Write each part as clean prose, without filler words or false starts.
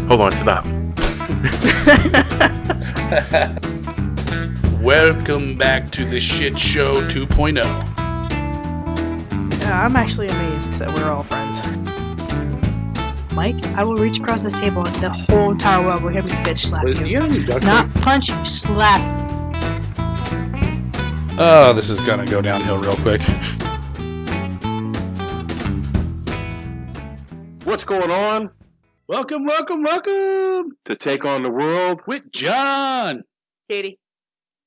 Hold on, stop. Welcome back to the Shit Show 2.0. I'm actually amazed that we're all friends. Mike, I will reach across this table and the whole entire world will hear me bitch slap Do you have any duct Not tape? punch you, slap. Oh, this is gonna go downhill real quick. What's going on? Welcome To take on the world with John. Katie.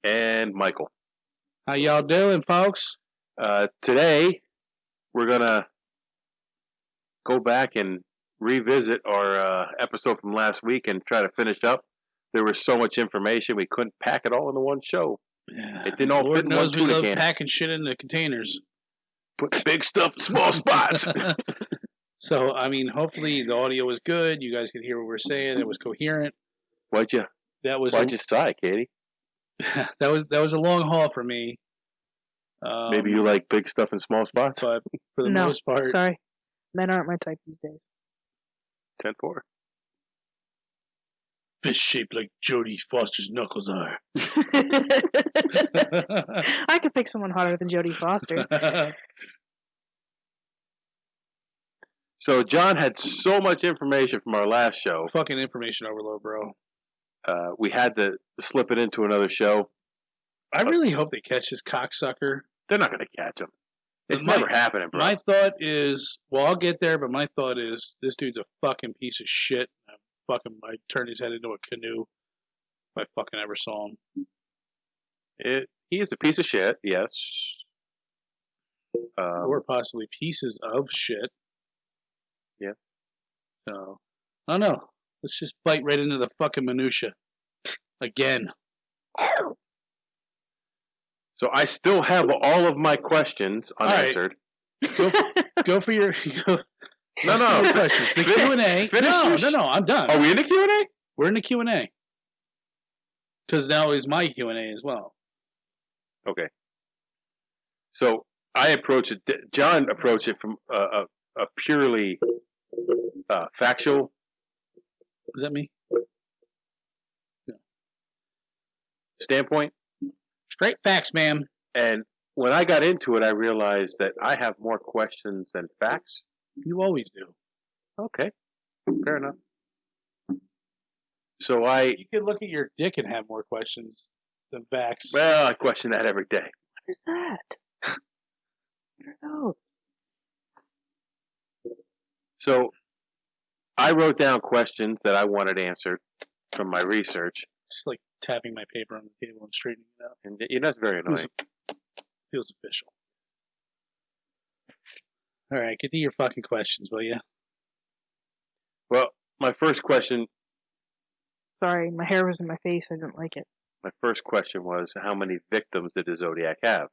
and Michael. How y'all doing, folks? Today, we're gonna go back and revisit our episode from last week and try to finish up. There was so much information we couldn't pack it all into one show. Yeah. It didn't all Lord fit in one knows we tuna love can. packing shit into containers. Put big stuff in small spots. So, I mean, hopefully the audio was good. You guys could hear what we're saying. It was coherent. Why'd you sigh, Katie? that was a long haul for me. Maybe you like big stuff in small spots? But for the No, most part, sorry. Men aren't my type these days. 10-4. fish shaped like Jodie Foster's knuckles are. I could pick someone hotter than Jodie Foster. So John had so much information from our last show. Fucking information overload, bro. We had to slip it into another show. I really hope they catch this cocksucker. They're not going to catch him. It's But never happening, bro. My thought is, well, I'll get there, but my thought is, this dude's a fucking I turned his head into a canoe if I fucking ever saw him. He is a piece of shit, yes. Or possibly pieces of shit. Yeah. So, I don't know. Let's just bite right into the fucking minutia. Again. So I still have all of my questions unanswered. Go for your... No. questions. The Q&A. No, I'm done. Are we in the Q&A? We're in the Q&A. Because now is my Q&A as well. Okay. So John approached it from a purely factual. Is that me? Standpoint. Straight facts, ma'am. And when I got into it, I realized that I have more questions than facts. You always do. Okay. Fair enough. So You could look at your dick and have more questions than facts. Well, I question that every day. What is that? What are those? So I wrote down questions that I wanted answered from my research. Just like tapping my paper on the table and straightening it out. And that's very annoying. Feels official. All right, get to your fucking questions, will you? Well, my first question Sorry, my hair was in my face. I didn't like it. was, how many victims did the Zodiac have?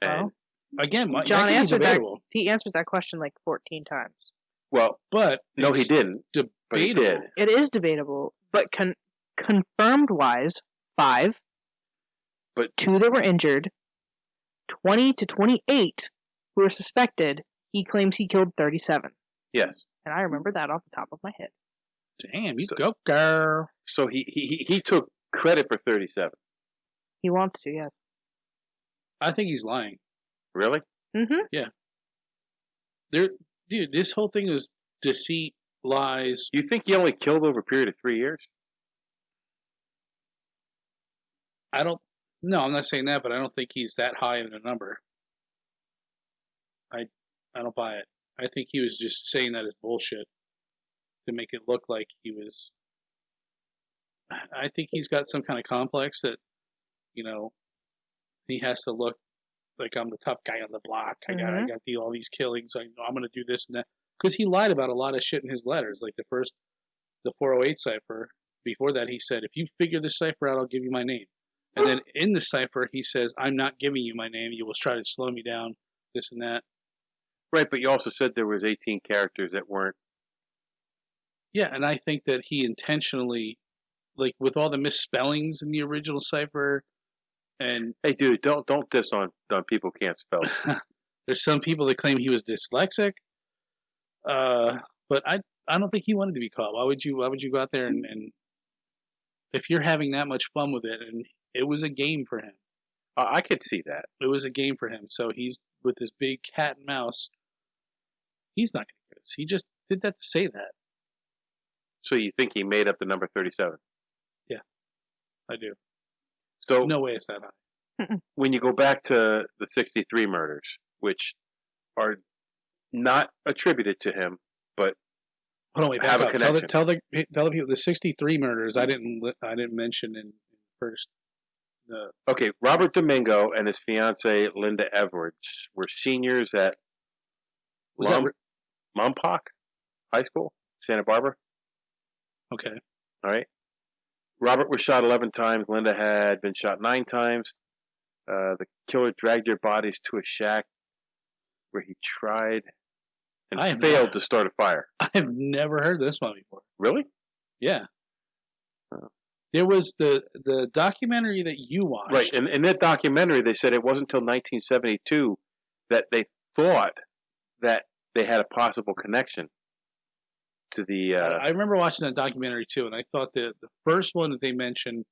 And, Again, John that answered that. debatable. He answered that question like 14 times. well, But no, he it's didn't. But he did. debatable. It is debatable, but confirmed wise, 5. But 2 that were injured. 20 to 28 who were suspected. He claims he killed 37. Yes. And I remember that off the top of my head. Damn, you go, girl. So he took credit for 37. He wants to, yes. I think he's lying. Really? Mm-hmm. Dude, this whole thing is deceit, lies. You think he only killed over a period of 3 years? No, I'm not saying that, but I don't think he's that high in a number. I don't buy it. I think he was just saying that as bullshit to make it look like he was. I think he's got some kind of complex that, he has to look like I'm the tough guy on the block. I got to do all these killings. I'm going to do this and that. Because he lied about a lot of shit in his letters. Like the 408 cipher. Before that, he said, if you figure this cipher out, I'll give you my name. And then in the cipher, he says, I'm not giving you my name. You will try to slow me down, this and that. Right, but you also said there was 18 characters that weren't. Yeah, and I think that he intentionally, like with all the misspellings in the original cipher, and Hey, dude, don't diss on people who can't spell. there's some people that claim he was dyslexic. But I I don't think he wanted to be caught. Why would you go out there and if you're having that much fun with it, and it was a game for him. I could see that. It was a game for him. So he's with this big cat and mouse. He's not going to get us. He just did that to say that. So you think he made up the number 37? Yeah, I do. So no way it's that high. When you go back to the 63 murders, which are not attributed to him, but hold on, wait, have a connection. Tell the people the 63 murders. I didn't mention in first. Okay, Robert Domingo and his fiancee Linda Edwards were seniors at Lompoc High School, Santa Barbara. Okay. All right. Robert was shot 11 times. Linda had been shot 9 times. The killer dragged their bodies to a shack where he tried and failed to start a fire. I have never heard this one before. Really? Yeah. There was the documentary that you watched. Right. And in that documentary, they said it wasn't until 1972 that they thought that they had a possible connection to the... I remember watching that documentary, too, and I thought that the first one that they mentioned,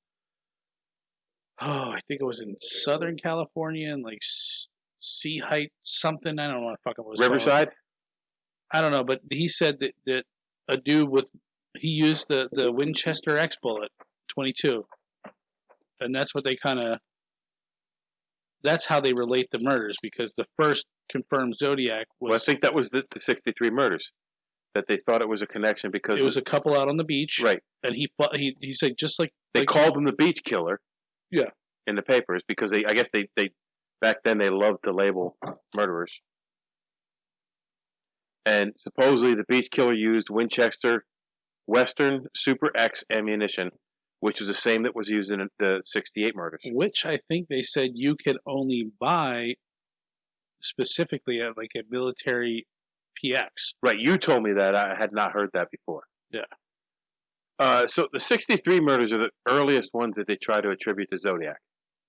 I think it was in Southern California, in like Sea Height something. I don't know what the fuck it was. Riverside? Called. I don't know, but he said that a dude he used the Winchester X bullet, 22. And that's what they that's how they relate the murders, because the first confirmed Zodiac was... Well, I think that was the 63 murders, that they thought it was a connection because... It was a couple out on the beach. Right. And he said just like... They called him the beach killer. Yeah. In the papers, because I guess they back then they loved to label murderers. And supposedly the beach killer used Winchester Western Super X ammunition, which was the same that was used in the 68 murders. Which I think they said you could only buy specifically at like a military PX. Right, you told me that. I had not heard that before. Yeah. So the 63 murders are the earliest ones that they try to attribute to Zodiac.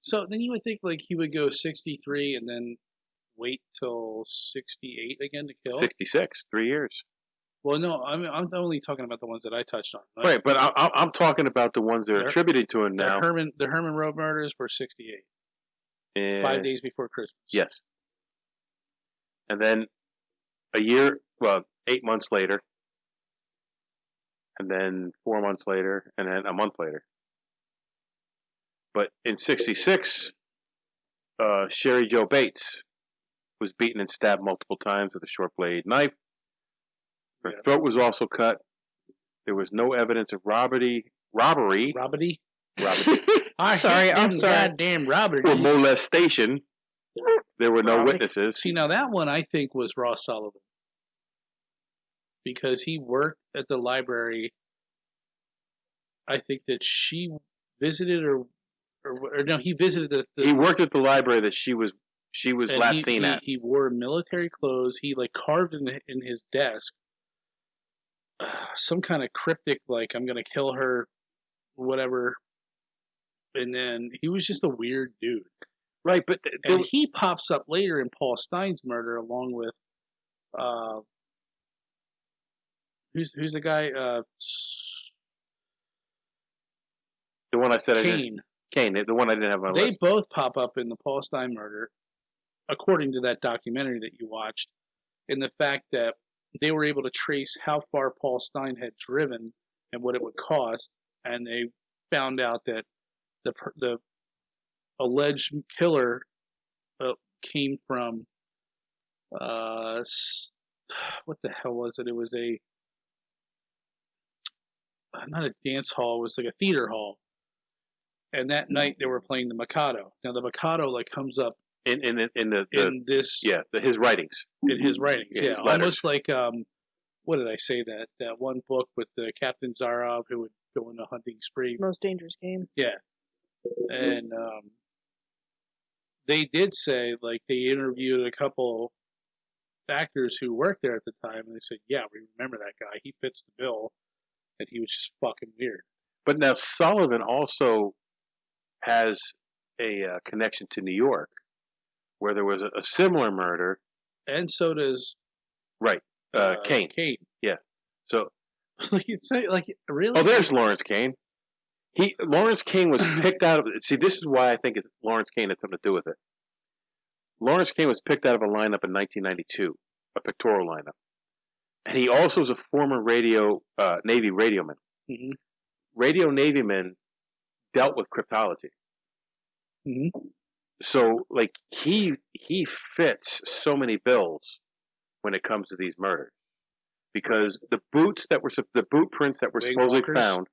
So then you would think like he would go 63 and then wait till 68 again to kill? 66, 3 years. Well, no, I'm only talking about the ones that I touched on. Right, but I'm talking about the ones that are attributed to him now. The Herman Road murders were 68. And 5 days before Christmas. Yes. And then 8 months later, and then 4 months later, and then a month later. But in 66, Sherry Jo Bates was beaten and stabbed multiple times with a short blade knife. Her throat was also cut. There was no evidence of robbery. I'm sorry. Goddamn robbery. Or molestation. There were no witnesses. See, now that one I think was Ross Sullivan. Because he worked at the library. I think that she visited or no, he visited he worked at the library that she was last seen at. He wore military clothes. He like carved in his desk some kind of cryptic like I'm gonna kill her, whatever. And then he was just a weird dude, right? But and he pops up later in Paul Stein's murder along with who's the guy? The one I said Kane, the one I didn't have on my list. They both pop up in the Paul Stein murder, according to that documentary that you watched, in the fact that they were able to trace how far Paul Stein had driven and what it would cost, and they found out that the alleged killer came from what the hell was it? It was not a dance hall. It was like a theater hall. And that night they were playing the Mikado. Now the Mikado like comes up in this his writings. In his writings, yeah, almost like what did I say that one book with the Captain Zarov who would go on a hunting spree. Most Dangerous Game. Yeah, and they did say like they interviewed a couple actors who worked there at the time, and they said, yeah, we remember that guy. He fits the bill, and he was just fucking weird. But now Sullivan also has a connection to New York, where there was a similar murder. And so does... Right. Kane. Kane. Yeah. So Like it's like really. Oh, there's Lawrence Kane. Lawrence Kane was picked out of. See, this is why I think it's Lawrence Kane had something to do with it. Lawrence Kane was picked out of a lineup in 1992, a pictorial lineup, and he also was a former Navy radioman. Mm-hmm. Radio Navymen dealt with cryptology. Mm-hmm. So, like, he fits so many bills when it comes to these murders, because the boot prints that were supposedly found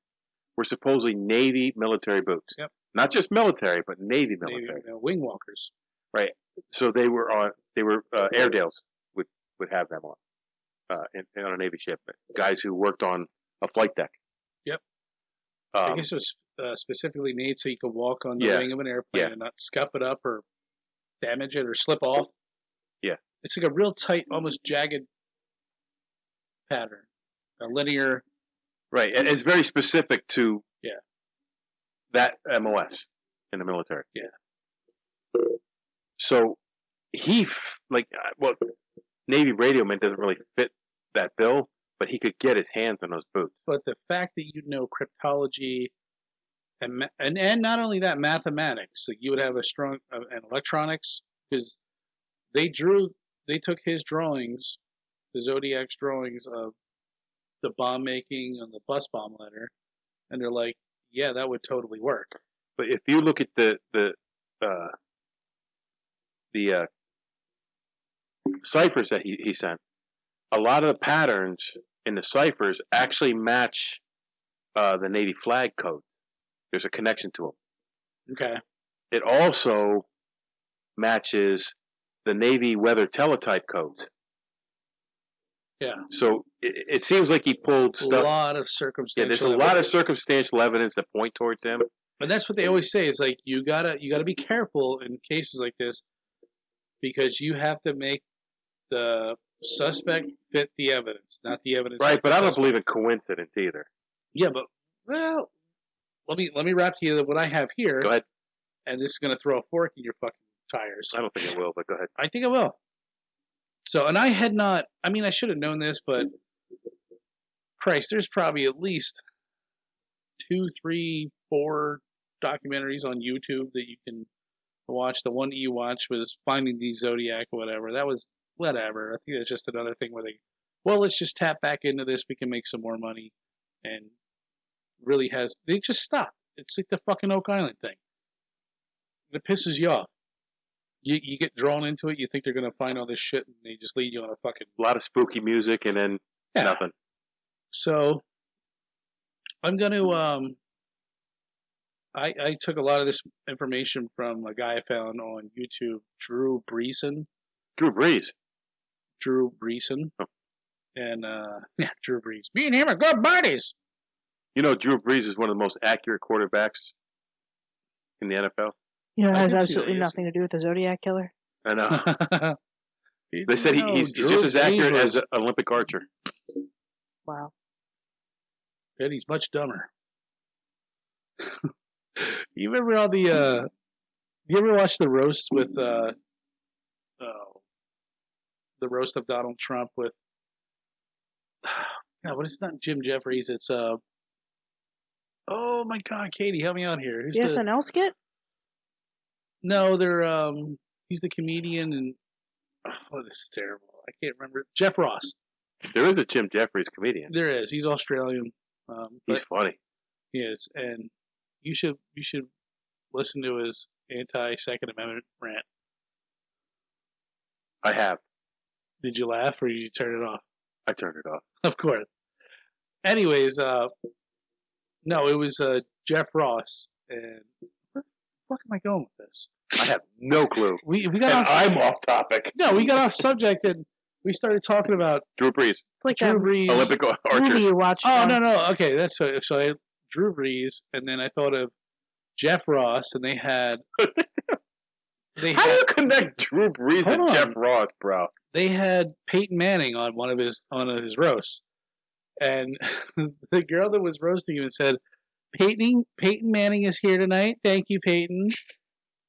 were supposedly Navy military boots. Yep. Not just military, but Navy military. Wing walkers. Right. So they were Airedales would have them on on a Navy ship. Guys who worked on a flight deck. Yep. I guess it was specifically made so you could walk on the wing of an airplane and not scuff it up or damage it or slip off. Yeah. It's like a real tight, almost jagged pattern. A linear. Right. And it's very specific to that MOS in the military. Yeah. So Navy radioman doesn't really fit that bill, but he could get his hands on those boots. But the fact that you know cryptology and not only that, mathematics, like you would have a strong and electronics, because they took his drawings, the Zodiac's drawings of the bomb making and the bus bomb letter, and they're like, yeah, that would totally work. But if you look at the ciphers that he sent, a lot of the patterns in the ciphers actually match the Navy flag code. There's a connection to them. Okay. It also matches the Navy weather teletype codes. Yeah. So it seems like he pulled stuff. A lot of circumstantial. Yeah, there's a lot of circumstantial evidence that point towards him. But that's what they always say. Is like you gotta be careful in cases like this, because you have to make the suspect fit the evidence, not the evidence. Right, but I don't believe in coincidence either. Yeah, but let me wrap to you what I have here. Go ahead. And this is gonna throw a fork in your fucking tires. I don't think it will, but go ahead. I think it will. So, and I had not. I mean, I should have known this, but Christ, there's probably at least 2, 3, 4 documentaries on YouTube that you can watch. The one that you watched was Finding the Zodiac or whatever. That was whatever. I think that's just another thing where let's just tap back into this. We can make some more money. And really they just stop. It's like the fucking Oak Island thing. It pisses you off. You get drawn into it. You think they're going to find all this shit, and they just lead you on a fucking... A lot of spooky music, and then nothing. So, I'm going to... I took a lot of this information from a guy I found on YouTube, Drew Breeson. Drew Brees? Drew Breeson. Oh. And, Drew Brees. Me and him are good buddies! You know, Drew Brees is one of the most accurate quarterbacks in the NFL. You know, it has absolutely nothing to do with the Zodiac Killer. I know. They said he's just as accurate as an Olympic archer. Wow. And he's much dumber. You remember all the... you ever watch the roast with... the roast of Donald Trump with... what is it? Not Jim Jeffries. It's... oh my God, Katie, help me out here. Who's the SNL skit? No, they're he's the comedian, and this is terrible. I can't remember. Jeff Ross. There is a Jim Jeffries comedian. There is. He's Australian. He's funny. He is, and you should listen to his anti-Second Amendment rant. I have. Did you laugh or did you turn it off? I turned it off. Of course. Anyways, no, it was Jeff Ross, and where the fuck am I going with this? I have no clue. We got I'm off topic. No, we got off subject, and we started talking about Drew Brees. It's like Drew Brees. Olympic archer. Movie you watched. Oh, once. no. Okay, that's so I Drew Brees, and then I thought of Jeff Ross, and they had... How do you connect Drew Brees and Jeff Ross, bro? They had Peyton Manning on one of his roasts, and the girl that was roasting him said, Peyton Manning is here tonight. Thank you, Peyton.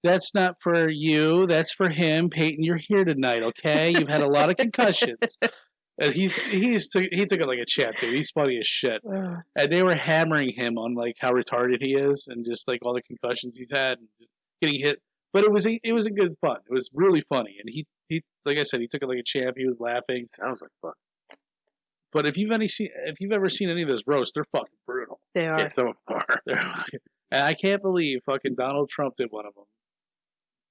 That's not for you. That's for him. Peyton, you're here tonight, okay? You've had a lot of concussions. And he took it like a champ, dude. He's funny as shit. And they were hammering him on like how retarded he is and just like all the concussions he's had and just getting hit. But it was a good fun. It was really funny. And he like I said, he took it like a champ. He was laughing. Sounds like fun. But if you've ever seen any of those roasts, they're fucking brutal. They are. Yeah, some are. And I can't believe fucking Donald Trump did one of them.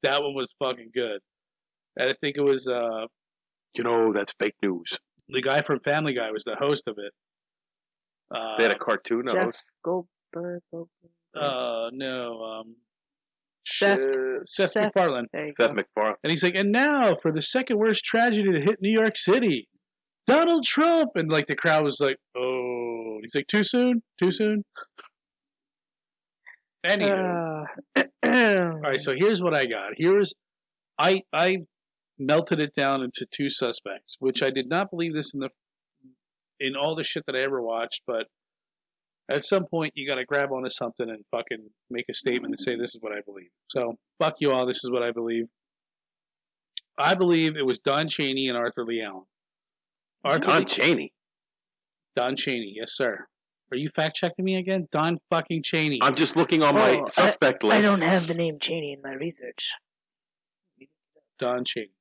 That one was fucking good. And I think it was that's fake news. the guy from Family Guy was the host of it. They had a cartoon Jeff host. Goldberg. No. Seth MacFarlane. There you Seth go. MacFarlane. And he's like, and now for the second worst tragedy to hit New York City, Donald Trump. And like the crowd was like, oh. He's like, too soon? Too soon? Anywho. All right, so here's what I got. I melted it down into two suspects, which I did not believe this in all the shit that I ever watched, but at some point you got to grab onto something and fucking make a statement and say this is what I believe. So fuck you all. This is what I believe. I believe it was Don Chaney and Arthur Lee Allen. Don Chaney, yes sir. Are you fact checking me again? Don fucking Chaney. I'm just looking on my suspect list. I don't have the name Cheney in my research. Don Chaney.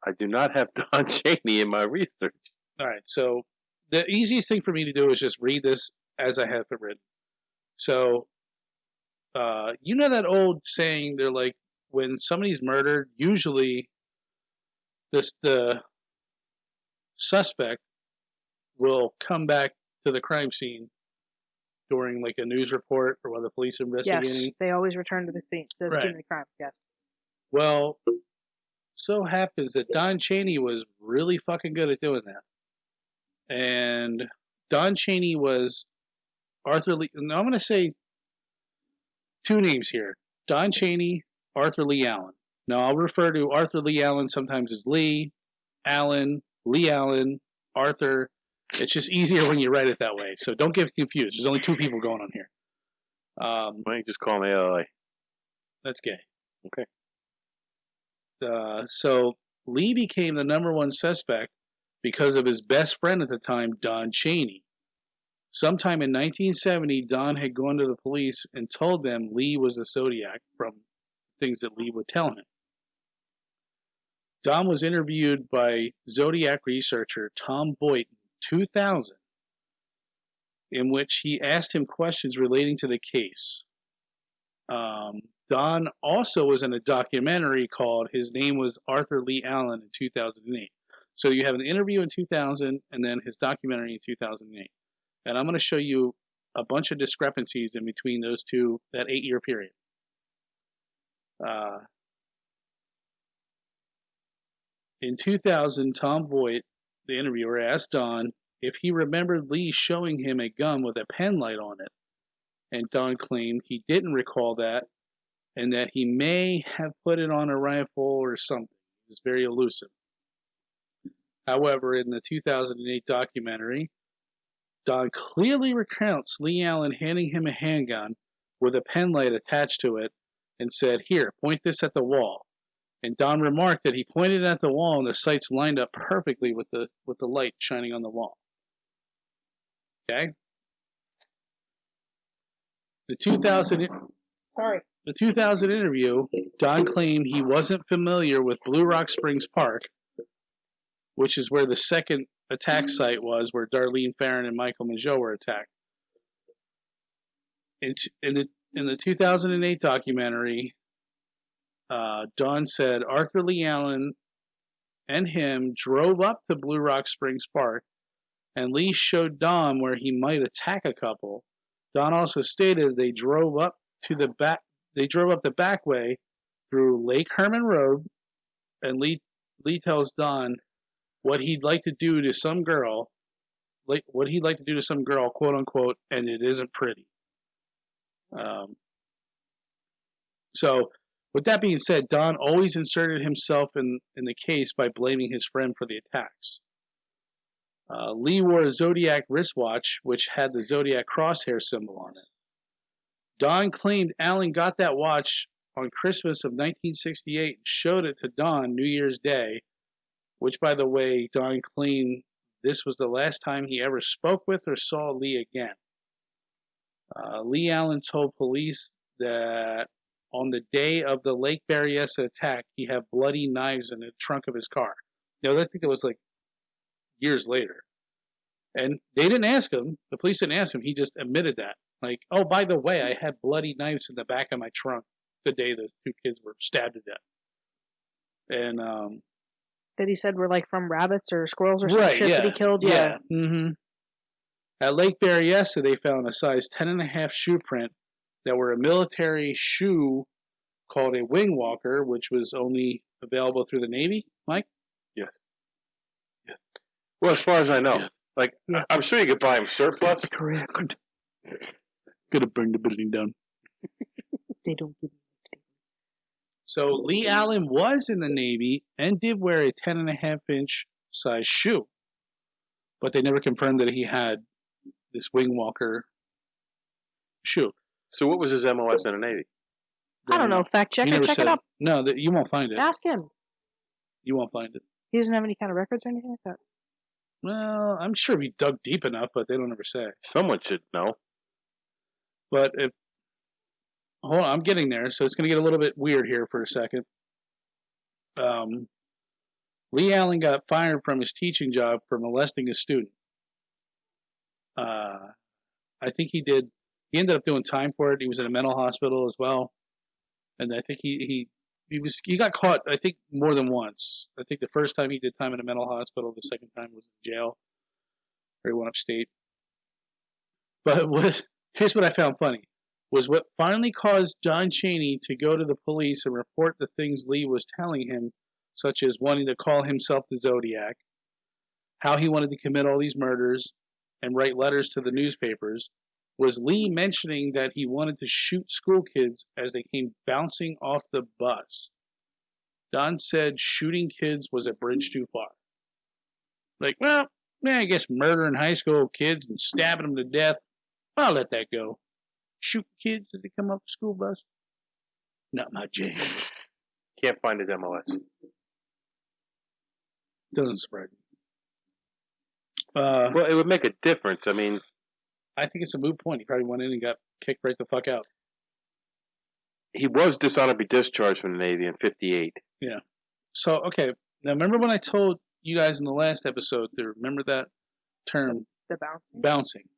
I do not have Don Chaney in my research. All right, so the easiest thing for me to do is just read this as I have it written. So, you know that old saying, they're like, when somebody's murdered, usually the suspect will come back to the crime scene during like a news report or while the police are investigating. Yes, they always return to the scene of the crime. Yes. Well, so happens that Don Chaney was really fucking good at doing that. And Don Chaney was Arthur Lee. Now I'm going to say two names here. Don Chaney, Arthur Lee Allen. Now I'll refer to Arthur Lee Allen sometimes as Lee Allen, Arthur. It's just easier when you write it that way. So don't get confused. There's only two people going on here. Why don't you just call me LA? That's gay. Okay. So Lee became the number one suspect because of his best friend at the time, Don Chaney. Sometime in 1970, Don had gone to the police and told them Lee was a Zodiac from things that Lee would tell him. Don was interviewed by Zodiac researcher Tom Boyd in 2000, in which he asked him questions relating to the case. Don also was in a documentary called His Name Was Arthur Lee Allen in 2008. So you have an interview in 2000 and then his documentary in 2008. And I'm going to show you a bunch of discrepancies in between those two, that 8-year period. In 2000, Tom Voight, the interviewer, asked Don if he remembered Lee showing him a gun with a pen light on it. And Don claimed he didn't recall that and that he may have put it on a rifle or something. It was very elusive. However, in the 2008 documentary, Don clearly recounts Lee Allen handing him a handgun with a pen light attached to it and said, "Here, point this at the wall." And Don remarked that he pointed at the wall and the sights lined up perfectly with the light shining on the wall. Okay? The 2000 interview, Don claimed he wasn't familiar with Blue Rock Springs Park, which is where the second attack site was, where Darlene Farron and Michael Mageau were attacked. In the 2008 documentary, Don said Arthur Lee Allen and him drove up to Blue Rock Springs Park, and Lee showed Don where he might attack a couple. Don also stated they drove up the back way through Lake Herman Road, and Lee tells Don what he'd like to do to some girl, quote unquote, and it isn't pretty. So, with that being said, Don always inserted himself in the case by blaming his friend for the attacks. Lee wore a Zodiac wristwatch, which had the Zodiac crosshair symbol on it. Don claimed Allen got that watch on Christmas of 1968 and showed it to Don New Year's Day which, by the way, Don claimed this was the last time he ever spoke with or saw Lee again. Lee Allen told police that on the day of the Lake Berryessa attack, he had bloody knives in the trunk of his car. Now, I think it was like years later. And they didn't ask him. The police didn't ask him. He just admitted that. Like, oh, by the way, I had bloody knives in the back of my trunk the day the 2 kids were stabbed to death. And that he said were like from rabbits or squirrels or some shit that he killed. Yeah. Mm-hmm. At Lake Berryessa, they found a size 10.5 shoe print that were a military shoe called a wing walker, which was only available through the Navy. Mike? Yes. Yeah. Well, as far as I know. Yeah. Like, yeah. I'm sure you could buy them surplus. Correct. Gonna burn the building down. They don't give me. So Lee Allen was in the Navy and did wear a 10.5-inch size shoe, but they never confirmed that he had this wing walker shoe. So what was his MOS in the Navy? I don't know. Fact check it. Check it up. No, you won't find it. Ask him. You won't find it. He doesn't have any kind of records or anything like that. Well, I'm sure we dug deep enough, but they don't ever say. Someone should know. But hold on, I'm getting there, so it's going to get a little bit weird here for a second. Lee Allen got fired from his teaching job for molesting a student. I think he ended up doing time for it. He was in a mental hospital as well. And I think he got caught, I think, more than once. I think the first time he did time in a mental hospital, the second time was in jail. Or he went upstate. But here's what I found funny. Was what finally caused John Chaney to go to the police and report the things Lee was telling him, such as wanting to call himself the Zodiac, how he wanted to commit all these murders, and write letters to the newspapers, was Lee mentioning that he wanted to shoot school kids as they came bouncing off the bus. Don said shooting kids was a bridge too far. Like, well, yeah, I guess murdering high school kids and stabbing them to death, I'll let that go. Shoot kids as they come off the school bus? Not my jam. Can't find his MOS. Doesn't surprise me. Well, it would make a difference. I mean, I think it's a moot point. He probably went in and got kicked right the fuck out. He was dishonorably discharged from the Navy in 1958. Yeah. So, okay. Now, remember when I told you guys in the last episode to remember that term? The bouncing. Bouncing.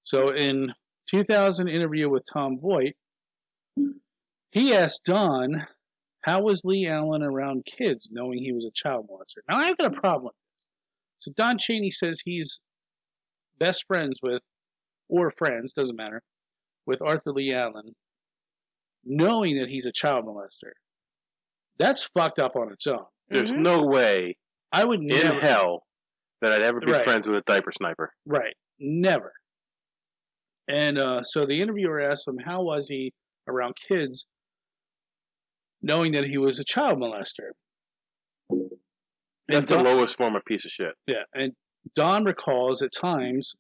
So, in 2000 interview with Tom Voight, he asked Don, how was Lee Allen around kids knowing he was a child molester? Now, I've got a problem with this. So, Don Chaney says he's best friends with, or friends, doesn't matter, with Arthur Lee Allen, knowing that he's a child molester. That's fucked up on its own. There's no way I would never, in hell that I'd ever be friends with a diaper sniper. Right. Never. And so the interviewer asked him, how was he around kids knowing that he was a child molester? That's the lowest form of piece of shit. Yeah, and Don recalls at times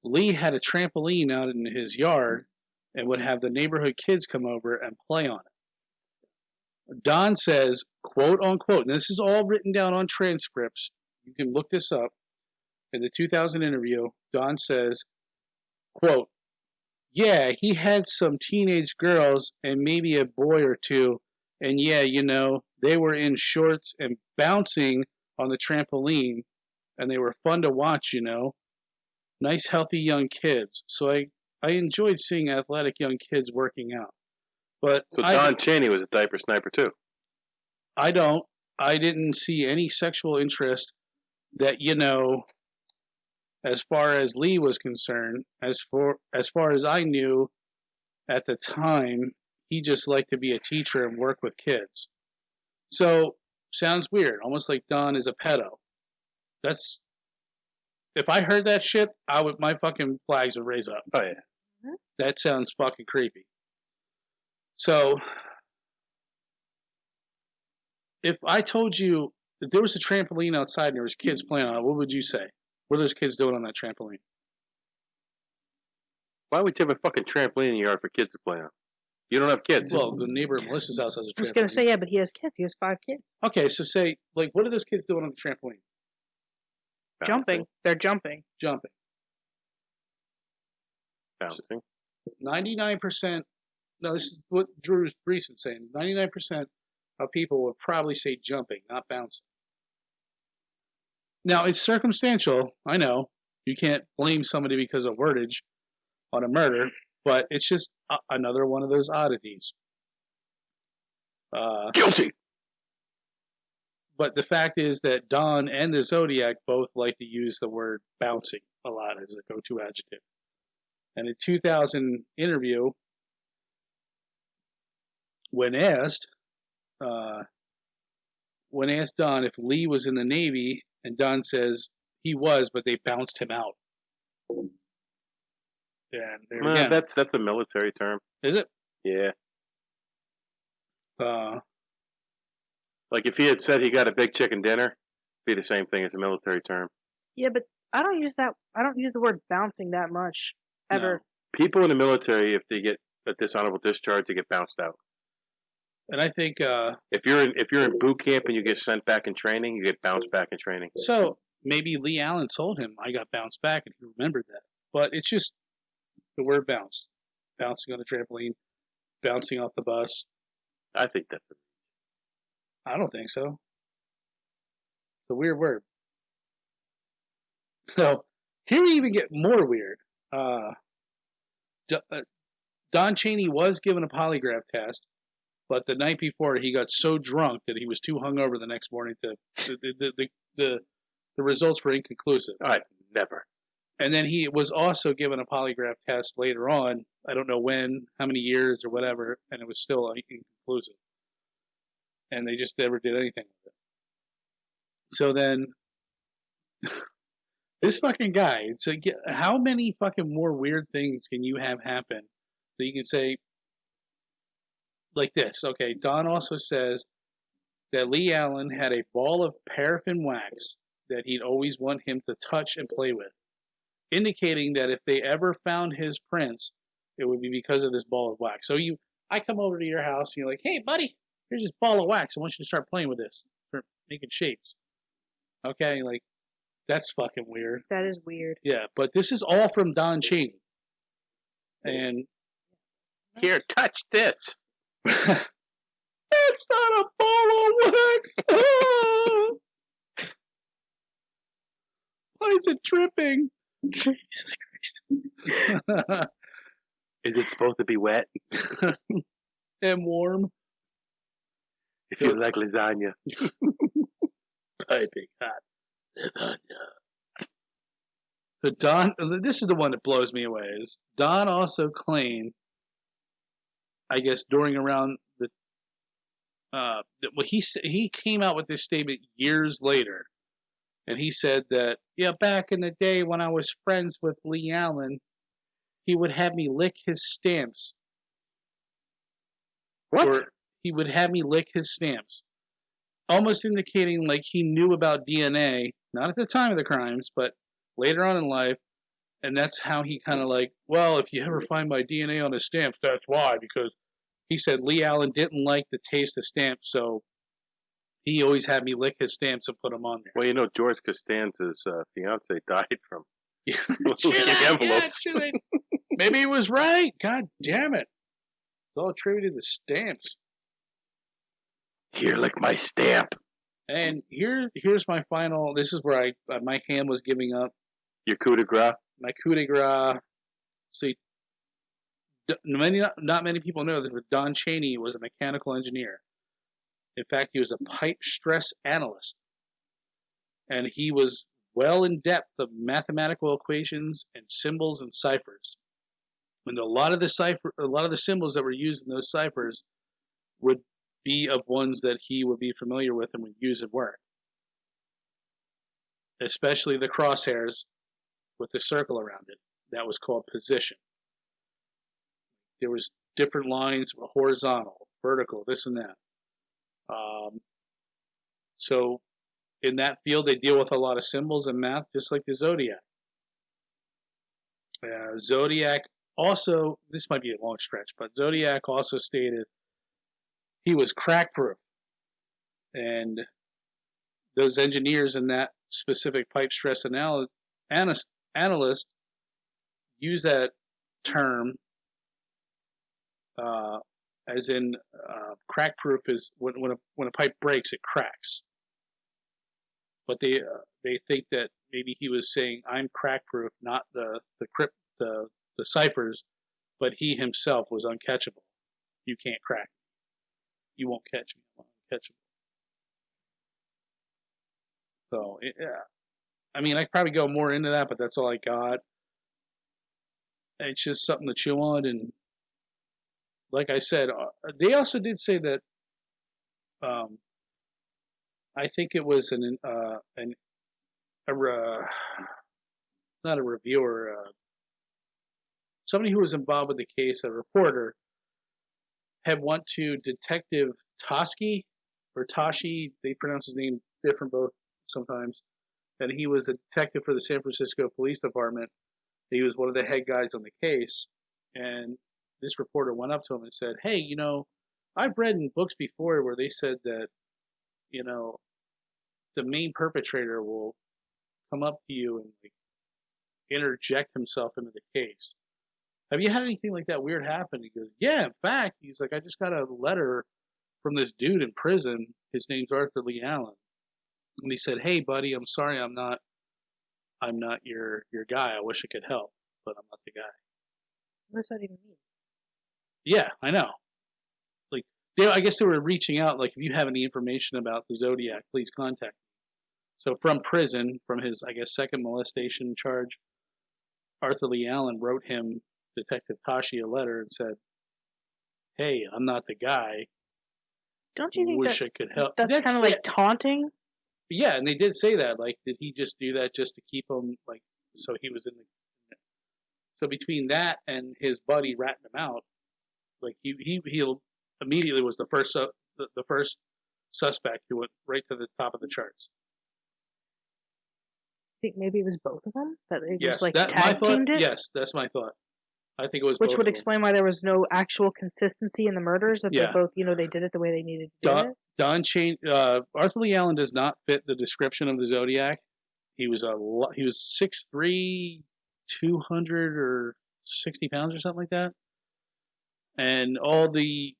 Lee had a trampoline out in his yard and would have the neighborhood kids come over and play on it. Don says, quote unquote, and this is all written down on transcripts. You can look this up. In the 2000 interview, Don says, quote, yeah, he had some teenage girls and maybe a boy or two. And yeah, you know, they were in shorts and bouncing on the trampoline. And they were fun to watch, you know. Nice, healthy young kids. So I enjoyed seeing athletic young kids working out. But so Don Chaney was a diaper sniper too. I didn't see any sexual interest that, you know, as far as Lee was concerned, as far as I knew at the time, he just liked to be a teacher and work with kids. So, sounds weird, almost like Don is a pedo. That's, if I heard that shit, my fucking flags would raise up. Oh yeah. That sounds fucking creepy. So, if I told you that there was a trampoline outside and there was kids playing on it, what would you say? What are those kids doing on that trampoline? Why would you have a fucking trampoline in your yard for kids to play on? You don't have kids. Well, the neighbor at Melissa's house has a trampoline. I was gonna say, yeah, but he has kids. He has 5 kids. Okay, so say, like, what are those kids doing on the trampoline? Jumping. They're jumping. Jumping. Bouncing. 99%. No, this is what Drew Breeson's saying. 99% of people would probably say jumping, not bouncing. Now, it's circumstantial. I know. You can't blame somebody because of wordage on a murder, but it's just another one of those oddities. Guilty! But the fact is that Don and the Zodiac both like to use the word bouncing a lot as a go-to adjective. And in 2000 interview, when asked Don if Lee was in the Navy, and Don says he was, but they bounced him out. And there again, that's a military term. Is it? Yeah. Like if he had said he got a big chicken dinner, it'd be the same thing as a military term. Yeah, but I don't use that. I don't use the word bouncing that much ever. No. People in the military, if they get a dishonorable discharge, they get bounced out. And I think if you're in boot camp and you get sent back in training, you get bounced back in training. So maybe Lee Allen told him I got bounced back, and he remembered that. But it's just the word bounce, bouncing on the trampoline, bouncing off the bus. I think that's. I don't think so. It's a weird word. So here we even get more weird. Don Chaney was given a polygraph test, but the night before he got so drunk that he was too hungover the next morning to the results were inconclusive. I never. And then he was also given a polygraph test later on. I don't know when, how many years or whatever, and it was still inconclusive. And they just never did anything with it. So then, this fucking guy, it's like, how many fucking more weird things can you have happen that you can say, like this? Okay, Don also says that Lee Allen had a ball of paraffin wax that he'd always want him to touch and play with, indicating that if they ever found his prints, it would be because of this ball of wax. So I come over to your house and you're like, hey, buddy, here's this ball of wax. I want you to start playing with this for making shapes. Okay, like, that's fucking weird. That is weird. Yeah, but this is all from Don Chaney. And here, touch this. It's not a ball of wax. Why is it dripping? Jesus Christ. Is it supposed to be wet? And warm? It feels like lasagna. Piping hot lasagna. So Don, this is the one that blows me away. Is Don also claimed, I guess during around the, he came out with this statement years later, and he said that, yeah, back in the day when I was friends with Lee Allen, he would have me lick his stamps. What? Or he would have me lick his stamps. Almost indicating like he knew about DNA, not at the time of the crimes, but later on in life. And that's how he kind of like, well, if you ever find my DNA on the stamps, that's why. Because he said Lee Allen didn't like the taste of stamps, so he always had me lick his stamps and put them on there. Well, you know, George Costanza's fiance died from licking envelopes. Yeah, maybe he was right. God damn it. It's all attributed to stamps. Here, lick my stamp. And here's my final. This is where my hand was giving up. Your coup de grace? My coup de grace. See, not many people know that Don Chaney was a mechanical engineer. In fact, he was a pipe stress analyst. And he was well in depth of mathematical equations and symbols and ciphers. And a lot of the symbols that were used in those ciphers would be of ones that he would be familiar with and would use at work. Especially the crosshairs with the circle around it. That was called position. There was different lines, horizontal, vertical, this and that. So in that field, they deal with a lot of symbols and math, just like the Zodiac. Zodiac also, this might be a long stretch, but Zodiac also stated he was crack-proof. And those engineers in that specific pipe stress analyst use that term as in crack-proof is when a pipe breaks, it cracks. But they think that maybe he was saying, I'm crack-proof, not the ciphers, but he himself was uncatchable. You can't crack me. You won't catch me. I'm uncatchable. So, I mean, I could probably go more into that, but that's all I got. It's just something to chew on, and like I said, they also did say that I think it was not a reviewer, somebody who was involved with the case, a reporter, had went to Detective Toski or Tashi. They pronounce his name different both sometimes. And he was a detective for the San Francisco Police Department. He was one of the head guys on the case. And this reporter went up to him and said, hey, you know, I've read in books before where they said that, you know, the main perpetrator will come up to you and like, interject himself into the case. Have you had anything like that weird happen? He goes, yeah, in fact, he's like, I just got a letter from this dude in prison. His name's Arthur Lee Allen. And he said, hey, buddy, I'm sorry I'm not your guy. I wish I could help, but I'm not the guy. What does that even mean? Yeah, I know. Like, I guess they were reaching out, like, if you have any information about the Zodiac, please contact me. So from prison, from his, I guess, second molestation charge, Arthur Lee Allen wrote him, Detective Tashi, a letter and said, hey, I'm not the guy. Don't you think wish I could help. That's kind of like taunting? Yeah, and they did say that. Like, did he just do that just to keep him, like, so he was in the... So between that and his buddy ratting him out, like, he immediately was the first suspect who went right to the top of the charts. I think maybe it was both of them? That they Yes, just, like, tag-teamed it? Yes, that's my thought. I think it was Which both would of explain why there was no actual consistency in the murders, that they both, you know, they did it the way they needed to do it. Don Chain, Arthur Lee Allen does not fit the description of the Zodiac. He was 6'3", 260 pounds or something like that. And all the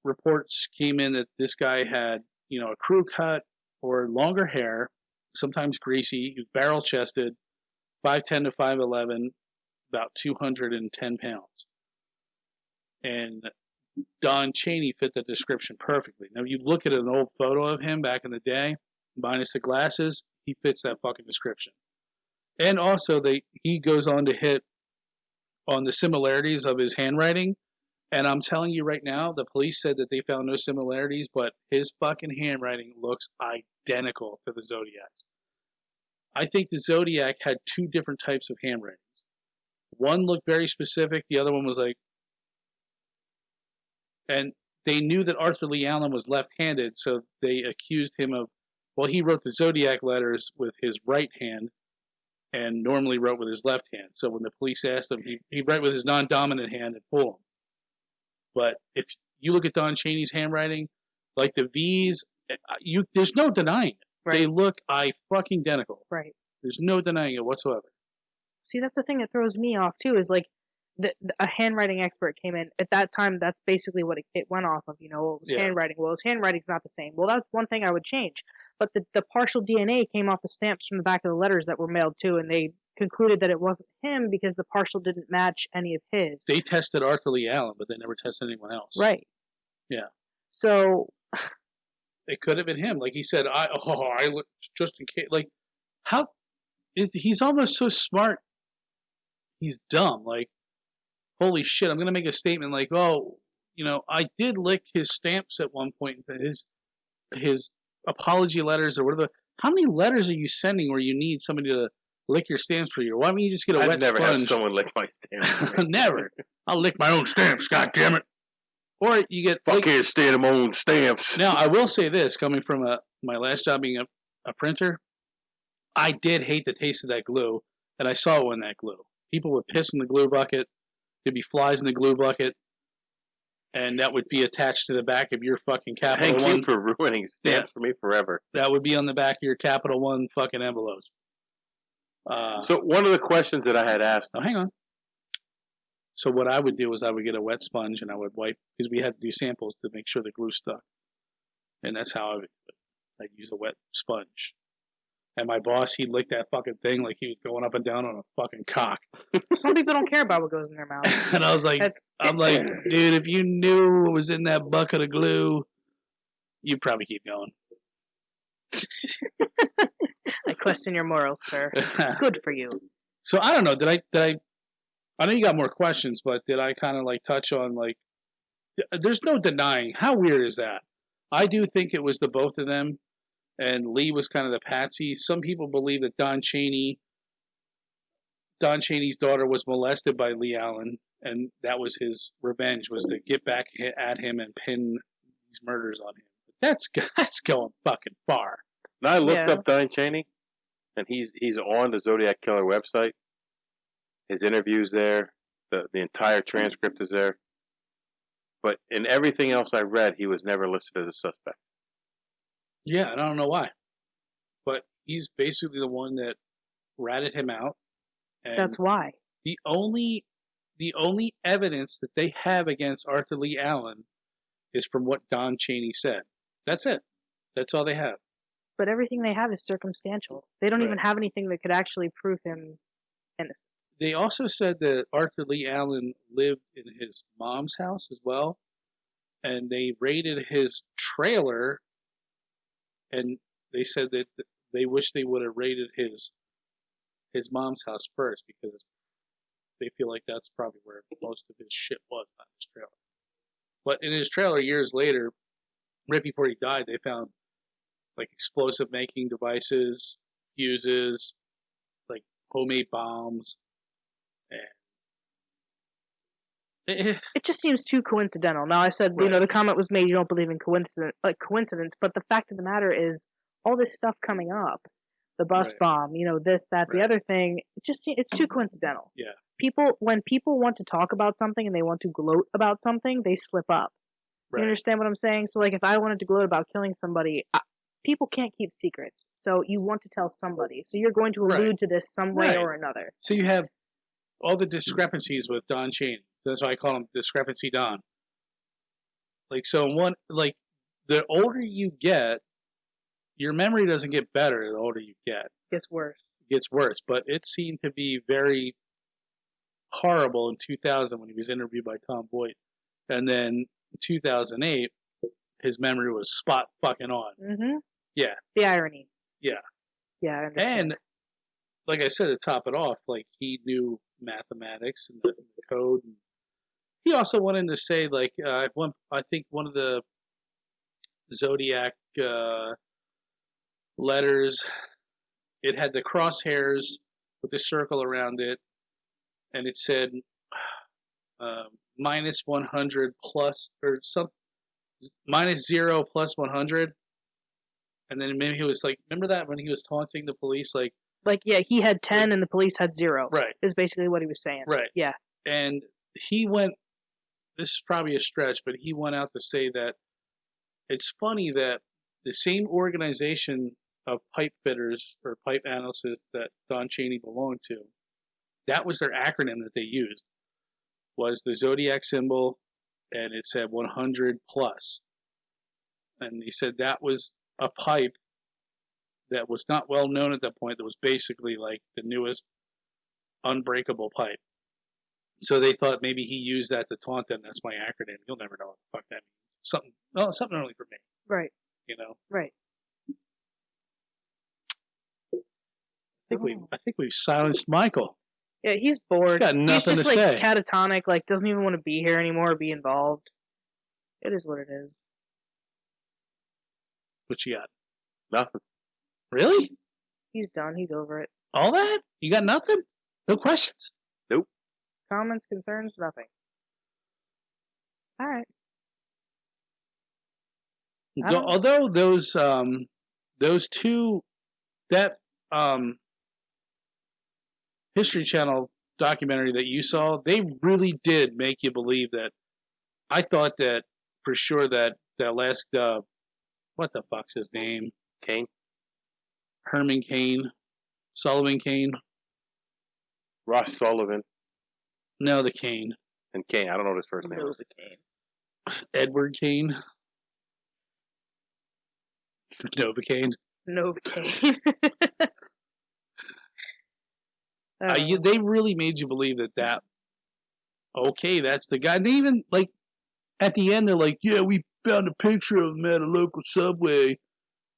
reports came in that this guy had, you know, a crew cut or longer hair, sometimes greasy. He was barrel-chested, 5'10" to 5'11", about 210 pounds. And Don Chaney fit the description perfectly. Now, you look at an old photo of him back in the day, minus the glasses, he fits that fucking description. And also, he goes on to hit on the similarities of his handwriting. And I'm telling you right now, the police said that they found no similarities, but his fucking handwriting looks identical to the Zodiac's. I think the Zodiac had two different types of handwritings. One looked very specific, the other one was like... And they knew that Arthur Lee Allen was left-handed, so they accused him of... Well, he wrote the Zodiac letters with his right hand and normally wrote with his left hand. So when the police asked him, he'd write with his non-dominant hand and pull them. But if you look at Don Chaney's handwriting, like the V's, there's no denying it. Right. They look fucking identical. Right. There's no denying it whatsoever. See, that's the thing that throws me off, too, is like, a handwriting expert came in. At that time, that's basically what it went off of, you know, it was handwriting. Well, his handwriting's not the same. Well, that's one thing I would change. But the partial DNA came off the stamps from the back of the letters that were mailed to, and they concluded that it wasn't him because the partial didn't match any of his. They tested Arthur Lee Allen, but they never tested anyone else. Right. Yeah. So... It could have been him. Like he said, I look just in case. Like, how... He's almost so smart. He's dumb. Like, holy shit, I'm going to make a statement like, oh, you know, I did lick his stamps at one point. His apology letters or whatever. How many letters are you sending where you need somebody to lick your stamps for you? Why don't you just get a wet sponge? I've never had someone lick my stamps. Never. I'll lick my own stamps, goddammit. Or you get... Fuck here, stand my own stamps. Now, I will say this, coming from my last job being a printer, I did hate the taste of that glue, and I saw it in that glue. People would piss in the glue bucket, There'd be flies in the glue bucket, and that would be attached to the back of your fucking Capital Thank One. you for ruining stamps for me forever. That would be on the back of your Capital One fucking envelopes. So one of the questions that I had asked. Oh, hang on. So what I would do is I would get a wet sponge and I would wipe, because we had to do samples to make sure the glue stuck. And that's how I'd use a wet sponge. And my boss, he'd lick that fucking thing like he was going up and down on a fucking cock. Some people don't care about what goes in their mouth. And I was like, I'm like, dude, if you knew what was in that bucket of glue, you'd probably keep going. I question your morals, sir. Good for you. So I don't know. Did I know you got more questions, but did I kind of like touch on like? There's no denying how weird is that. I do think it was the both of them, and Lee was kind of the patsy. Some people believe that Don Chaney's daughter was molested by Lee Allen, and that was his revenge, was to get back at him and pin these murders on him. But that's going fucking far. Now I looked up Don Chaney, and he's on the Zodiac Killer website. His interview's there. The entire transcript is there. But in everything else I read, he was never listed as a suspect. Yeah, I don't know why. But he's basically the one that ratted him out. And that's why. The only evidence that they have against Arthur Lee Allen is from what Don Chaney said. That's it. That's all they have. But everything they have is circumstantial. They don't even have anything that could actually prove him innocent. They also said that Arthur Lee Allen lived in his mom's house as well, and they raided his trailer, and they said that they wish they would have raided his mom's house first, because they feel like that's probably where most of his shit was, not his trailer. But in his trailer years later, right before he died, they found like explosive making devices, fuses, like homemade bombs. It just seems too coincidental. Now, I said, the comment was made, you don't believe in coincidence, but the fact of the matter is, all this stuff coming up, the bus bomb, this, that, the other thing, it's too coincidental. Yeah. When people want to talk about something and they want to gloat about something, they slip up. You understand what I'm saying? So, like, if I wanted to gloat about killing somebody, people can't keep secrets. So you want to tell somebody. So you're going to allude to this some way or another. So you have all the discrepancies with Don Chaney. That's why I call him Discrepancy Don. Like, so the older you get, your memory doesn't get better the older you get. It gets worse. But it seemed to be very horrible in 2000 when he was interviewed by Tom Boyd. And then in 2008, his memory was spot fucking on. Mm-hmm. Yeah. The irony. Yeah. Yeah, I understand. And, like I said, to top it off, like, he knew mathematics and the code. And he also wanted to say, like, I think one of the Zodiac letters, it had the crosshairs with the circle around it, and it said minus 100 plus, or some minus 0 plus 100. And then maybe he was like, remember that when he was taunting the police, like, yeah, he had 10 and the police had 0. Right. Is basically what he was saying. Right. Yeah. And he went, this is probably a stretch, but he went out to say that it's funny that the same organization of pipe fitters or pipe analysts that Don Chaney belonged to, that was their acronym that they used, was the Zodiac symbol, and it said 100 plus. And he said that was a pipe that was not well known at that point, that was basically like the newest unbreakable pipe. So they thought maybe he used that to taunt them. That's my acronym. You'll never know what the fuck that means. Something only for me. Right. Right. I think we've silenced Michael. Yeah, he's bored. He's got nothing he's to just say. Catatonic, like doesn't even want to be here anymore or be involved. It is what it is. What you got? Nothing. Really? He's done. He's over it. All that? You got nothing? No questions? Nope. Comments, concerns, nothing. All right. Although those two, that History Channel documentary that you saw, they really did make you believe that. I thought that for sure that last what the fuck's his name? Kane? Herman Cain, Sullivan Cain. Ross Sullivan. No, the Cain. And Kane. I don't know what his first name is. Edward Cain. Novocaine. Novocaine. They really made you believe that. Okay, that's the guy. They even like at the end, they're like, "Yeah, we found a picture of him at a local Subway,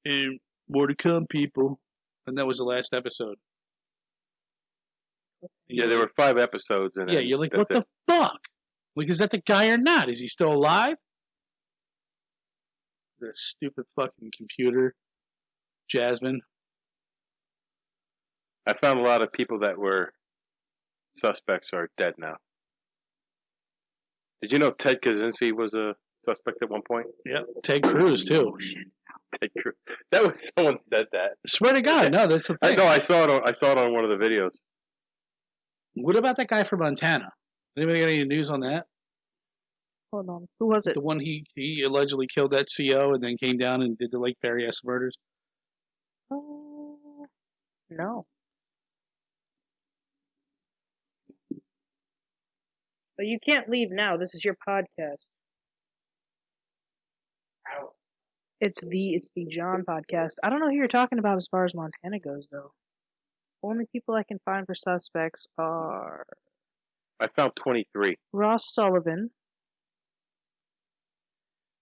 and more to come, people." And that was the last episode. Yeah, there were 5 episodes, and yeah, you're like, "What the fuck? Like, is that the guy or not? Is he still alive?" The stupid fucking computer, Jasmine. I found a lot of people that were suspects are dead now. Did you know Ted Kaczynski was a suspect at one point? Yep, Ted Cruz too. Ted Cruz. That was someone said that. I swear to God, no, that's the thing. I saw it on one of the videos. What about that guy from Montana? Anybody got any news on that? Hold on. Who was it? The one he allegedly killed that CO and then came down and did the Lake Berryessa murders? No. But you can't leave now. This is your podcast. Ow. It's the John podcast. I don't know who you're talking about as far as Montana goes, though. Only people I can find for suspects are I found 23. Ross Sullivan.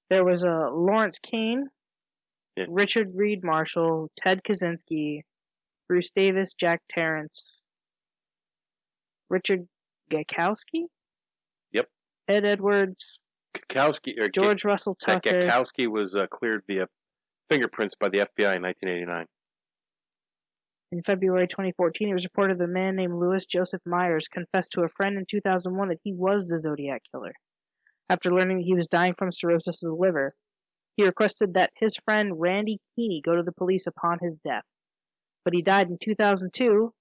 There was a Lawrence Kane, Richard Reed Marshall, Ted Kaczynski, Bruce Davis, Jack Terrence, Richard Gakowski? Yep. Ed Edwards, George Russell Tucker. Gakowski was cleared via fingerprints by the FBI in 1989. In February 2014, it was reported that a man named Louis Joseph Myers confessed to a friend in 2001 that he was the Zodiac Killer. After learning that he was dying from cirrhosis of the liver, he requested that his friend Randy Keeney go to the police upon his death. But he died in 2002,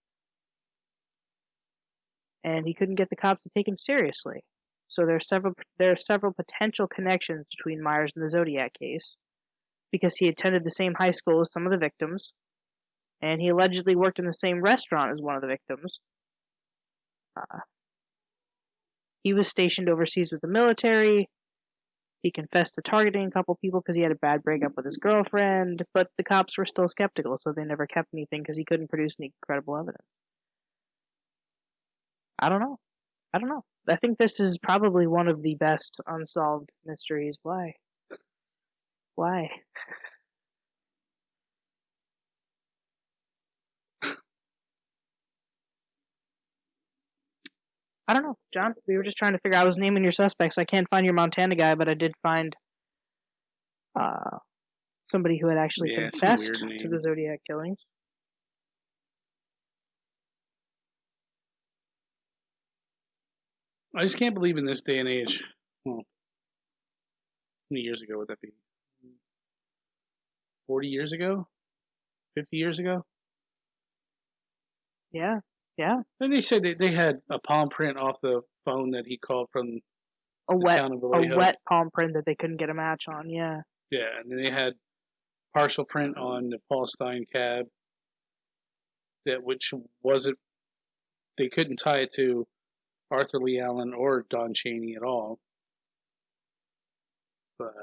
and he couldn't get the cops to take him seriously. So there are several potential connections between Myers and the Zodiac case, because he attended the same high school as some of the victims, and he allegedly worked in the same restaurant as one of the victims. He was stationed overseas with the military. He confessed to targeting a couple people because he had a bad breakup with his girlfriend, but the cops were still skeptical, so they never kept anything because he couldn't produce any credible evidence. I don't know. I think this is probably one of the best unsolved mysteries. Why? I don't know, John. We were just trying to figure out. I was naming your suspects. I can't find your Montana guy, but I did find somebody who had actually confessed to the Zodiac Killings. I just can't believe in this day and age. Well, how many years ago would that be? 40 years ago? 50 years ago? Yeah. And they said they had a palm print off the phone that he called from the town of Vallejo. A wet palm print that they couldn't get a match on, yeah. Yeah, and then they had partial print on the Paul Stein cab, which wasn't, they couldn't tie it to Arthur Lee Allen or Don Chaney at all. But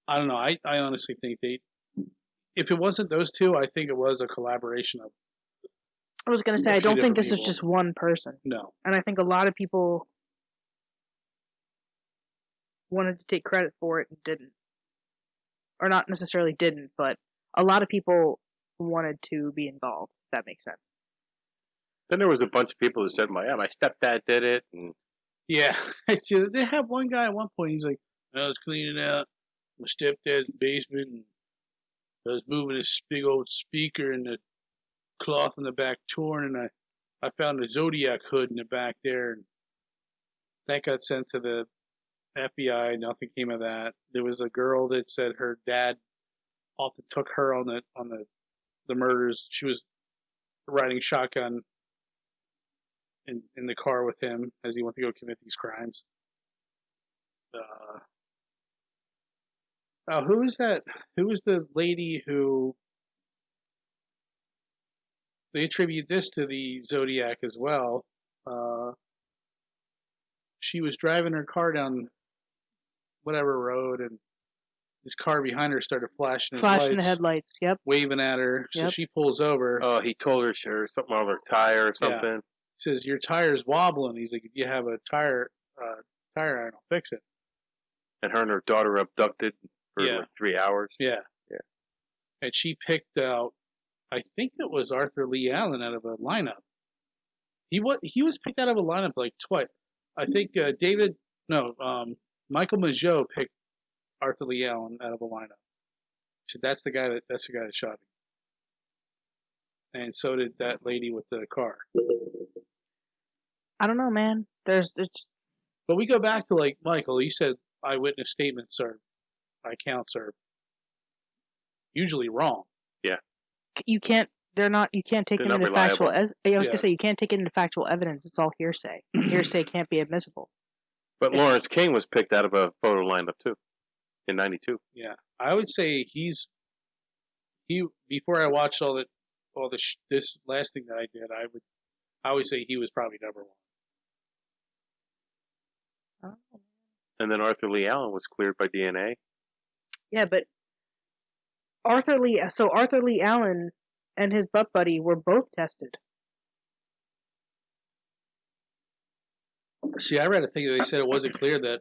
I don't know. I honestly think if it wasn't those two, I think it was a collaboration of. I was going to say, I don't think this is just one person. No. And I think a lot of people wanted to take credit for it and didn't. Or not necessarily didn't, but a lot of people wanted to be involved, if that makes sense. Then there was a bunch of people who said, my stepdad did it. And yeah. I see. They had one guy at one point, he's like, I was cleaning out my stepdad's basement, and I was moving this big old speaker, and the cloth in the back torn, and I found a Zodiac hood in the back there, and that got sent to the FBI. Nothing came of that. There was a girl that said her dad often took her on the murders. She was riding shotgun in the car with him as he went to go commit these crimes. Who is that? Who is the lady who they attribute this to the Zodiac as well? She was driving her car down whatever road, and this car behind her started flashing the headlights. Yep. Waving at her. So she pulls over. Oh, he told her something on her tire or something. Yeah. He says, your tire's wobbling. He's like, if you have a tire iron, I'll fix it. And her daughter abducted for like 3 hours. Yeah. And she picked out, I think it was Arthur Lee Allen out of a lineup. He was picked out of a lineup like twice. I think Michael Mageau picked Arthur Lee Allen out of a lineup. So that's the guy that shot him. And so did that lady with the car. I don't know, man. But we go back to, like, Michael, you said eyewitness statements accounts are usually wrong. Yeah. You can't take it into factual. I was gonna say you can't take it into factual evidence. It's all hearsay. Hearsay can't be admissible. But Lawrence King was picked out of a photo lineup too, in '92. Yeah, I would say he. Before I watched this last thing that I did, I would say he was probably number one. Oh. And then Arthur Lee Allen was cleared by DNA. Yeah, but Arthur Lee Allen and his butt buddy were both tested. See, I read a thing that they said it wasn't clear that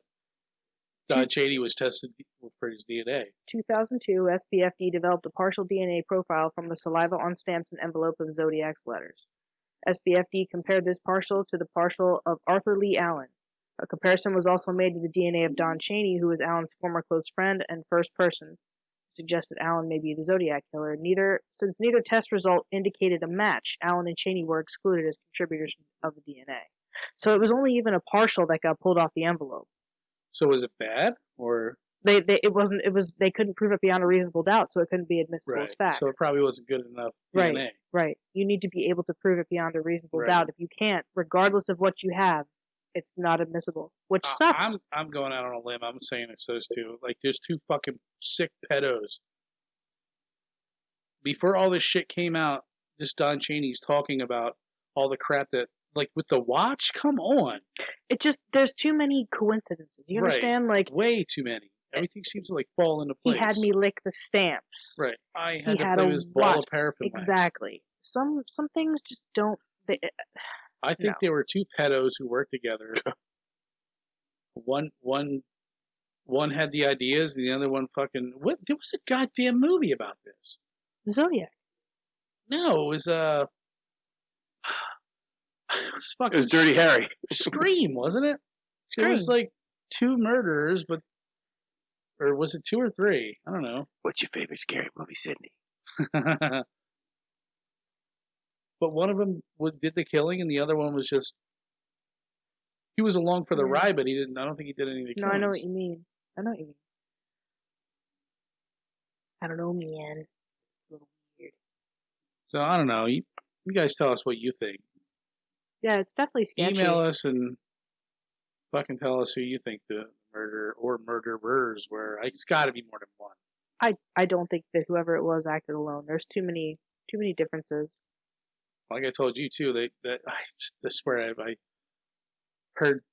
Don Chaney was tested for his DNA. 2002, SPFD developed a partial DNA profile from the saliva on stamps and envelope of Zodiac's letters. SPFD compared this partial to the partial of Arthur Lee Allen. A comparison was also made to the DNA of Don Chaney, who was Allen's former close friend and first person. Suggested Allen may be the Zodiac Killer. Since neither test result indicated a match, Allen and Chaney were excluded as contributors of the DNA. So it was only even a partial that got pulled off the envelope. So was it bad, or they couldn't prove it beyond a reasonable doubt, so it couldn't be admissible as facts. So it probably wasn't good enough DNA. Right. You need to be able to prove it beyond a reasonable doubt. If you can't, regardless of what you have, it's not admissible, which sucks. I'm going out on a limb. I'm saying it's those two. Like, there's two fucking sick pedos. Before all this shit came out, this Don Chaney's talking about all the crap that, like, with the watch. Come on. There's too many coincidences. You understand? Like, way too many. Everything seems to, like, fall into place. He had me lick the stamps. Right. I had to play this ball of paraffin wax. Exactly. Some things just don't. I think there were two pedos who worked together. One had the ideas, and the other one fucking. What? There was a goddamn movie about this. Zodiac. No, it was fucking. It was Dirty Harry. Scream, wasn't it? Scream. It was like two murderers, or was it 2 or 3? I don't know. What's your favorite scary movie, Sydney? But one of them did the killing, and the other one was just. He was along for the ride, but he didn't. I don't think he did any of the killings. No, I know what you mean. I don't know, man. A little weird. So I don't know. You guys tell us what you think. Yeah, it's definitely sketchy. Email us and fucking tell us who you think the murderer or murderers were. It's got to be more than one. I don't think that whoever it was acted alone. There's too many differences. Like I told you too, I swear I heard,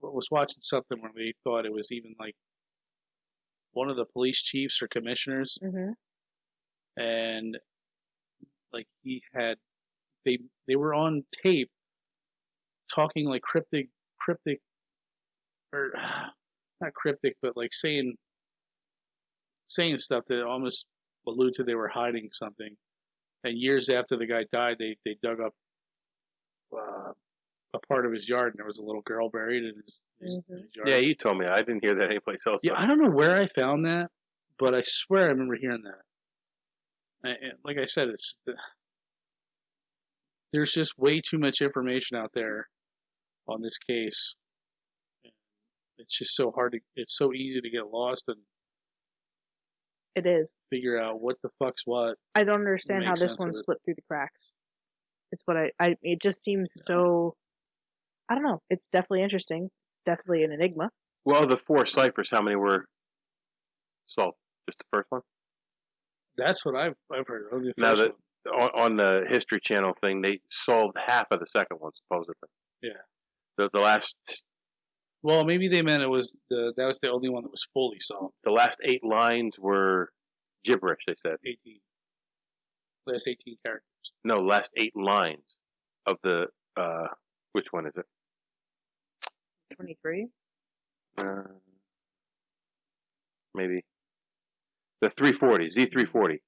was watching something where they thought it was even like one of the police chiefs or commissioners, and like he had, they were on tape talking like cryptic, or not cryptic, but like saying stuff that almost allude to they were hiding something. And years after the guy died, they dug up a part of his yard, and there was a little girl buried in his yard. Yeah, you told me. I didn't hear that anyplace else. Yeah, I don't know where I found that, but I swear I remember hearing that. And like I said, there's just way too much information out there on this case. It's just so hard it's so easy to get lost and it is. Figure out what the fuck's what. I don't understand how this one slipped through the cracks. It's what it just seems so I don't know. It's definitely interesting. Definitely an enigma. Well, the 4 ciphers, how many were solved? Just the first one? That's what I've heard. Only the Now, first one. on the History Channel thing, they solved half of the second one, supposedly. Yeah. The last... Well, maybe they meant that was the only one that was fully solved. The last 8 lines were gibberish, they said. 18. Last 18 characters. No, last 8 lines of the... which one is it? 23? Maybe. The 340, Z340.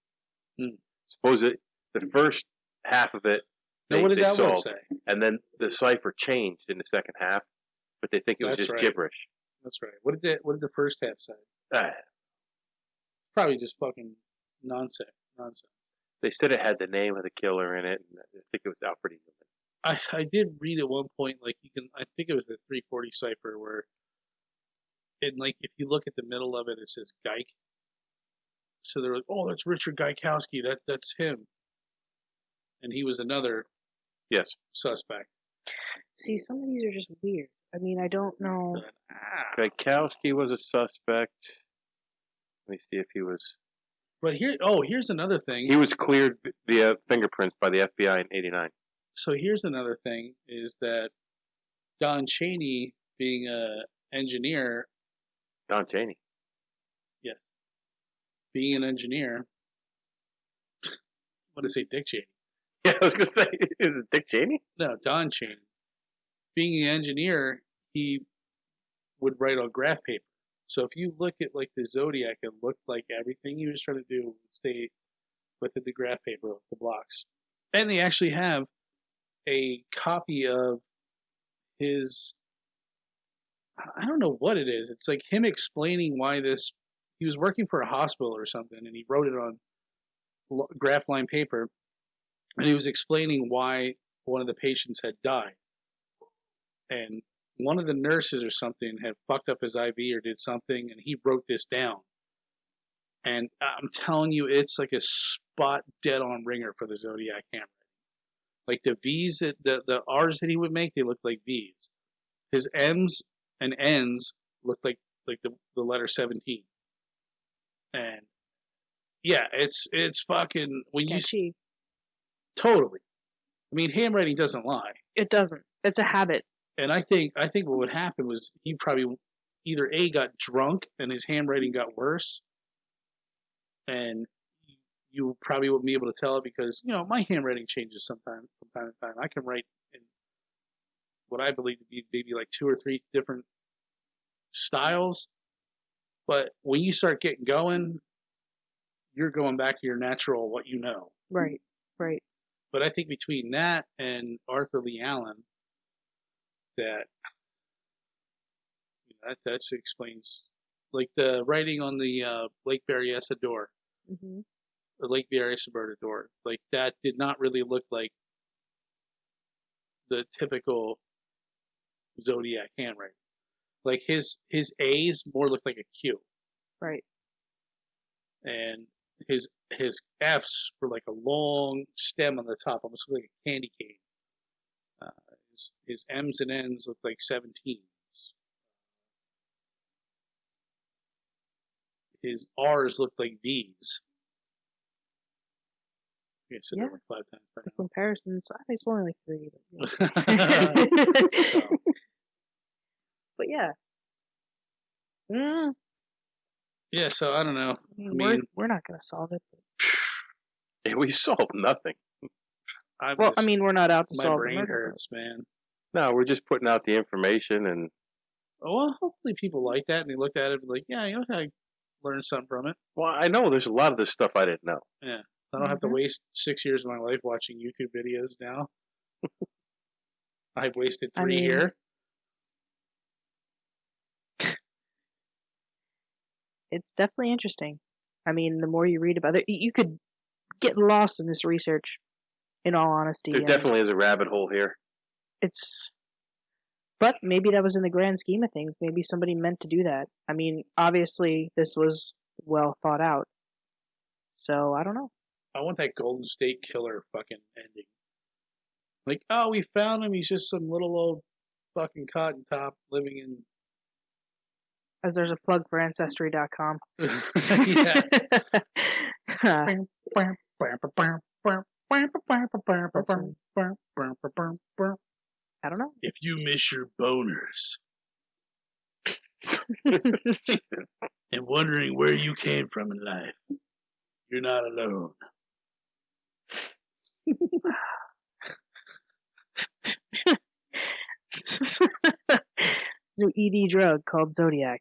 Suppose it, the first half of it, now, what did that one solved, say? and then the cipher changed in the second half, but they think it was just gibberish. That's right. What did the first half say? Probably just fucking nonsense. They said it had the name of the killer in it, and I think it was Alfred Edelman. I did read at one point, like I think it was the 340 cipher where, and like if you look at the middle of it, it says Geik. So they're like, oh, that's Richard Geikowski. That's him, and he was another suspect. See, some of these are just weird. I mean, I don't know. Geikowski was a suspect. Let me see if he was. But here's another thing. He was cleared via fingerprints by the FBI in '89. So here's another thing: is that Don Chaney, being an engineer. Don Chaney. Yes. Being an engineer. I want to say Dick Cheney. Yeah, I was gonna say, is it Dick Cheney? No, Don Cheney. Being an engineer, he would write on graph paper. So if you look at like the Zodiac, it looked like everything he was trying to do would stay within the graph paper, the blocks. And they actually have a copy of his, I don't know what it is. It's like him explaining why he was working for a hospital or something, and he wrote it on graph line paper, and he was explaining why one of the patients had died. And one of the nurses or something had fucked up his IV or did something, and he wrote this down. And I'm telling you, it's like a spot dead on ringer for the Zodiac handwriting. Like the V's, the R's that he would make, they looked like V's. His M's and N's looked like the letter 17. And yeah, it's fucking when sketchy. Totally. I mean, handwriting doesn't lie. It doesn't. It's a habit. And I think what would happen was he probably either A, got drunk and his handwriting got worse, and you probably wouldn't be able to tell it because, my handwriting changes from time to time. I can write in what I believe to be maybe like 2 or 3 different styles, but when you start getting going, you're going back to your natural, what you know. Right. But I think between that and Arthur Lee Allen, that explains, like the writing on the Lake Berryessa door, the Lake Berryessa door, like that did not really look like the typical Zodiac handwriting. Like his A's more looked like a Q, right, and his F's were like a long stem on the top, almost like a candy cane. His M's and N's look like 17s. His R's looked like V's. I said that like 5 times. The comparisons, I think it's only like 3. But, but yeah. Yeah, so I don't know. I mean, we're not going to solve it. Yeah, we solved nothing. We're not out to solve it. My brain hurts, man. No, we're just putting out the information and... Well, hopefully people like that and they looked at it and be like, yeah, I learned something from it. Well, I know there's a lot of this stuff I didn't know. Yeah. I don't have to waste 6 years of my life watching YouTube videos now. I've wasted 3 here. It's definitely interesting. I mean, the more you read about it, you could get lost in this research, in all honesty. There definitely is a rabbit hole here. But maybe that was in the grand scheme of things. Maybe somebody meant to do that. I mean, obviously, this was well thought out. So, I don't know. I want that Golden State Killer fucking ending. Like, oh, we found him. He's just some little old fucking cotton top living in. As there's a plug for Ancestry.com. Yeah. I don't know. If you miss your boners and wondering where you came from in life, you're not alone. New ED drug called Zodiac.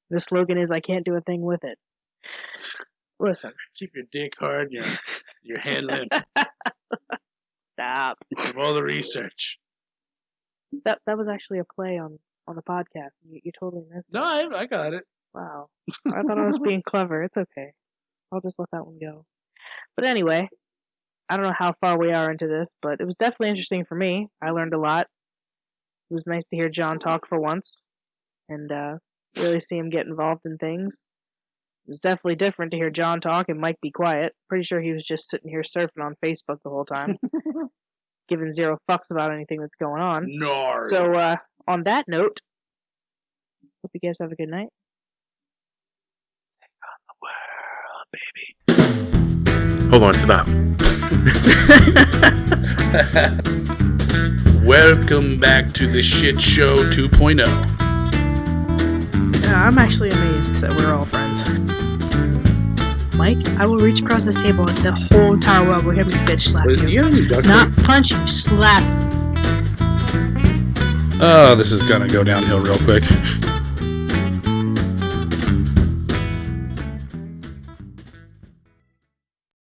The slogan is, I can't do a thing with it. Listen. Keep your dick hard, your hand limp. Stop. From all the research. That was actually a play on the podcast. You totally missed it. No, I got it. Wow. I thought I was being clever. It's okay. I'll just let that one go. But anyway, I don't know how far we are into this, but it was definitely interesting for me. I learned a lot. It was nice to hear John talk for once and really see him get involved in things. It was definitely different to hear John talk and Mike be quiet. Pretty sure he was just sitting here surfing on Facebook the whole time, giving zero fucks about anything that's going on. No. So, on that note, hope you guys have a good night. Take on the world, baby. Hold on, stop. Welcome back to the Shit Show 2.0. I'm actually amazed that we're all friends. Mike, I will reach across this table and the whole entire world will hear me bitch slap you. Not punch you, slap. Oh, this is gonna go downhill real quick.